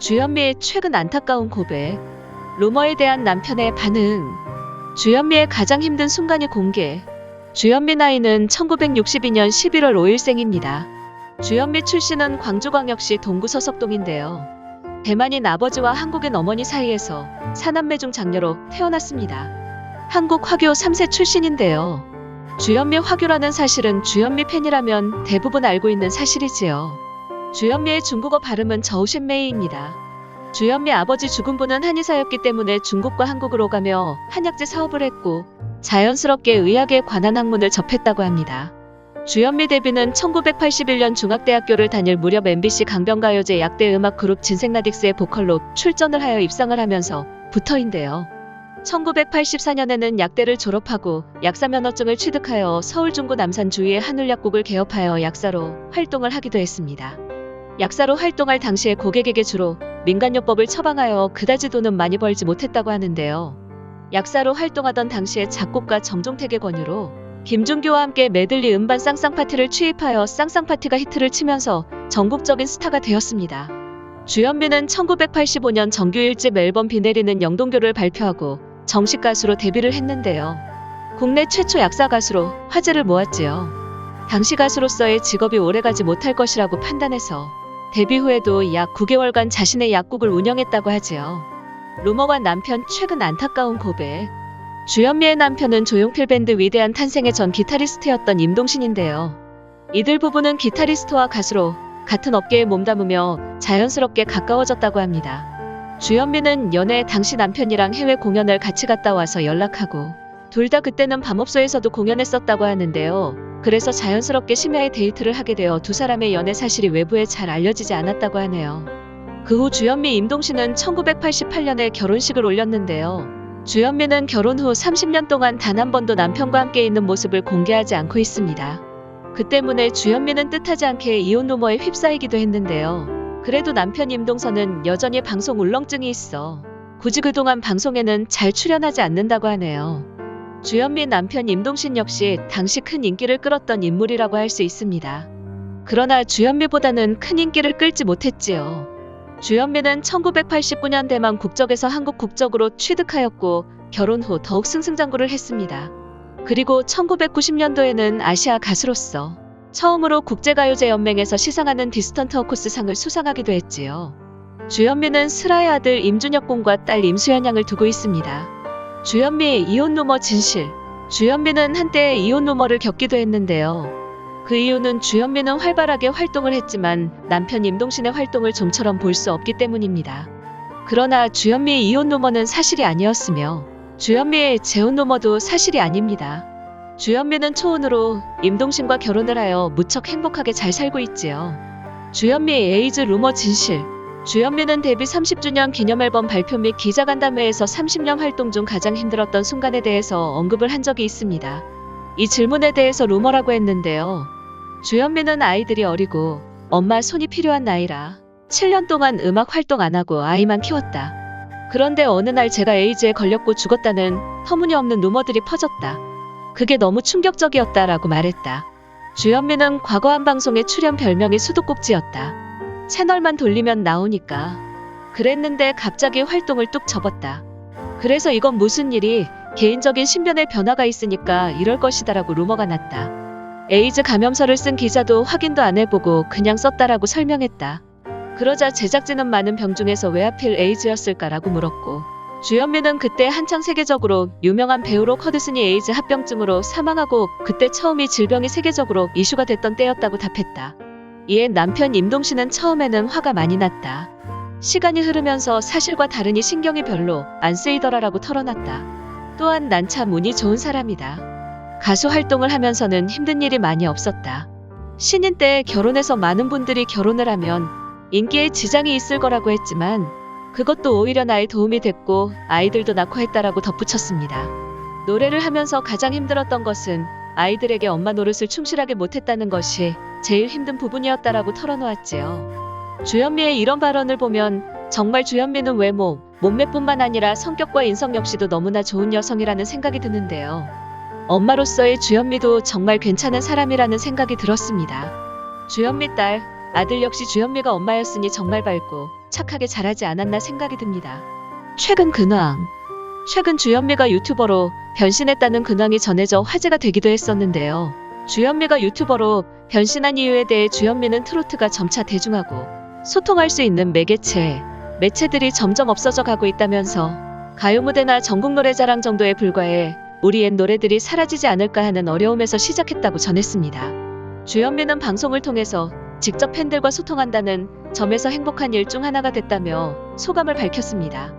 주현미의 최근 안타까운 고백. 루머에 대한 남편의 반응. 주현미의 가장 힘든 순간이 공개. 주현미 나이는 1962년 11월 5일생입니다. 주현미 출신은 광주광역시 동구 서석동인데요. 대만인 아버지와 한국인 어머니 사이에서 사남매 중 장녀로 태어났습니다. 한국 화교 3세 출신인데요. 주현미 화교라는 사실은 주현미 팬이라면 대부분 알고 있는 사실이지요. 주현미의 중국어 발음은 저우셴메이입니다. 주현미 아버지 주군부는 한의사였기 때문에 중국과 한국을 오가며 한약재 사업을 했고 자연스럽게 의학에 관한 학문을 접했다고 합니다. 주현미 데뷔는 1981년 중학대학교를 다닐 무렵 MBC 강변가요제 약대 음악 그룹 진생라딕스의 보컬로 출전을 하여 입상을 하면서 부터인데요. 1984년에는 약대를 졸업하고 약사 면허증을 취득하여 서울중구 남산 주위의 한울약국을 개업하여 약사로 활동을 하기도 했습니다. 약사로 활동할 당시에 고객에게 주로 민간요법을 처방하여 그다지 돈은 많이 벌지 못했다고 하는데요. 약사로 활동하던 당시에 작곡가 정종택의 권유로 김준규와 함께 메들리 음반 쌍쌍파티를 취입하여 쌍쌍파티가 히트를 치면서 전국적인 스타가 되었습니다. 주현미는 1985년 정규 1집 앨범 비 내리는 영동교를 발표하고 정식 가수로 데뷔를 했는데요. 국내 최초 약사 가수로 화제를 모았지요. 당시 가수로서의 직업이 오래가지 못할 것이라고 판단해서 데뷔 후에도 약 9개월간 자신의 약국을 운영했다고 하지요. 루머와 남편 최근 안타까운 고백. 주현미의 남편은 조용필 밴드 위대한 탄생의 전 기타리스트였던 임동신인데요. 이들 부부는 기타리스트와 가수로 같은 업계에 몸담으며 자연스럽게 가까워졌다고 합니다. 주현미는 연애 당시 남편이랑 해외 공연을 같이 갔다 와서 연락하고 둘 다 그때는 밤업소에서도 공연했었다고 하는데요. 그래서 자연스럽게 심야에 데이트를 하게 되어 두 사람의 연애 사실이 외부에 잘 알려지지 않았다고 하네요. 그 후 주현미 임동신은 1988년에 결혼식을 올렸는데요. 주현미는 결혼 후 30년 동안 단 한 번도 남편과 함께 있는 모습을 공개하지 않고 있습니다. 그 때문에 주현미는 뜻하지 않게 이혼 루머에 휩싸이기도 했는데요. 그래도 남편 임동선은 여전히 방송 울렁증이 있어 굳이 그동안 방송에는 잘 출연하지 않는다고 하네요. 주현미 남편 임동신 역시 당시 큰 인기를 끌었던 인물이라고 할 수 있습니다. 그러나 주현미보다는 큰 인기를 끌지 못했지요. 주현미는 1989년 대만 국적에서 한국 국적으로 취득하였고 결혼 후 더욱 승승장구를 했습니다. 그리고 1990년도에는 아시아 가수로서 처음으로 국제가요제연맹에서 시상하는 디스턴트 어코스 상을 수상하기도 했지요. 주현미는 슬아의 아들 임준혁 군과 딸 임수연 양을 두고 있습니다. 주현미의 이혼 루머 진실. 주현미는 한때 이혼 루머를 겪기도 했는데요. 그 이유는 주현미는 활발하게 활동을 했지만 남편 임동신의 활동을 좀처럼 볼 수 없기 때문입니다. 그러나 주현미의 이혼 루머는 사실이 아니었으며 주현미의 재혼 루머도 사실이 아닙니다. 주현미는 초혼으로 임동신과 결혼을 하여 무척 행복하게 잘 살고 있지요. 주현미의 에이즈 루머 진실. 주현미는 데뷔 30주년 기념앨범 발표 및 기자간담회에서 30년 활동 중 가장 힘들었던 순간에 대해서 언급을 한 적이 있습니다. 이 질문에 대해서 루머라고 했는데요. 주현미는 아이들이 어리고 엄마 손이 필요한 나이라 7년 동안 음악 활동 안 하고 아이만 키웠다. 그런데 어느 날 제가 에이즈에 걸렸고 죽었다는 터무니없는 루머들이 퍼졌다. 그게 너무 충격적이었다라고 말했다. 주현미는 과거 한 방송에 출연 별명이 수도꼭지였다. 채널만 돌리면 나오니까. 그랬는데 갑자기 활동을 뚝 접었다. 그래서 이건 무슨 일이 개인적인 신변에 변화가 있으니까 이럴 것이다라고 루머가 났다. 에이즈 감염서를 쓴 기자도 확인도 안 해보고 그냥 썼다라고 설명했다. 그러자 제작진은 많은 병 중에서 왜 하필 에이즈였을까라고 물었고 주현미는 그때 한창 세계적으로 유명한 배우 록 허드슨이 에이즈 합병증으로 사망하고 그때 처음 이 질병이 세계적으로 이슈가 됐던 때였다고 답했다. 이에 남편 임동신은 처음에는 화가 많이 났다. 시간이 흐르면서 사실과 다르니 신경이 별로 안 쓰이더라라고 털어놨다. 또한 난 참 운이 좋은 사람이다. 가수 활동을 하면서는 힘든 일이 많이 없었다. 신인 때 결혼해서 많은 분들이 결혼을 하면 인기에 지장이 있을 거라고 했지만 그것도 오히려 나에 도움이 됐고 아이들도 낳고 했다라고 덧붙였습니다. 노래를 하면서 가장 힘들었던 것은 아이들에게 엄마 노릇을 충실하게 못했다는 것이 제일 힘든 부분이었다라고 털어놓았지요. 주현미의 이런 발언을 보면 정말 주현미는 외모, 몸매뿐만 아니라 성격과 인성 역시도 너무나 좋은 여성이라는 생각이 드는데요. 엄마로서의 주현미도 정말 괜찮은 사람이라는 생각이 들었습니다. 주현미 딸, 아들 역시 주현미가 엄마였으니 정말 밝고 착하게 자라지 않았나 생각이 듭니다. 최근 근황. 최근 주현미가 유튜버로 변신했다는 근황이 전해져 화제가 되기도 했었는데요. 주현미가 유튜버로 변신한 이유에 대해 주현미는 트로트가 점차 대중화고 소통할 수 있는 매체들이 점점 없어져 가고 있다면서 가요 무대나 전국 노래자랑 정도에 불과해 우리 옛 노래들이 사라지지 않을까 하는 어려움에서 시작했다고 전했습니다. 주현미는 방송을 통해서 직접 팬들과 소통한다는 점에서 행복한 일 중 하나가 됐다며 소감을 밝혔습니다.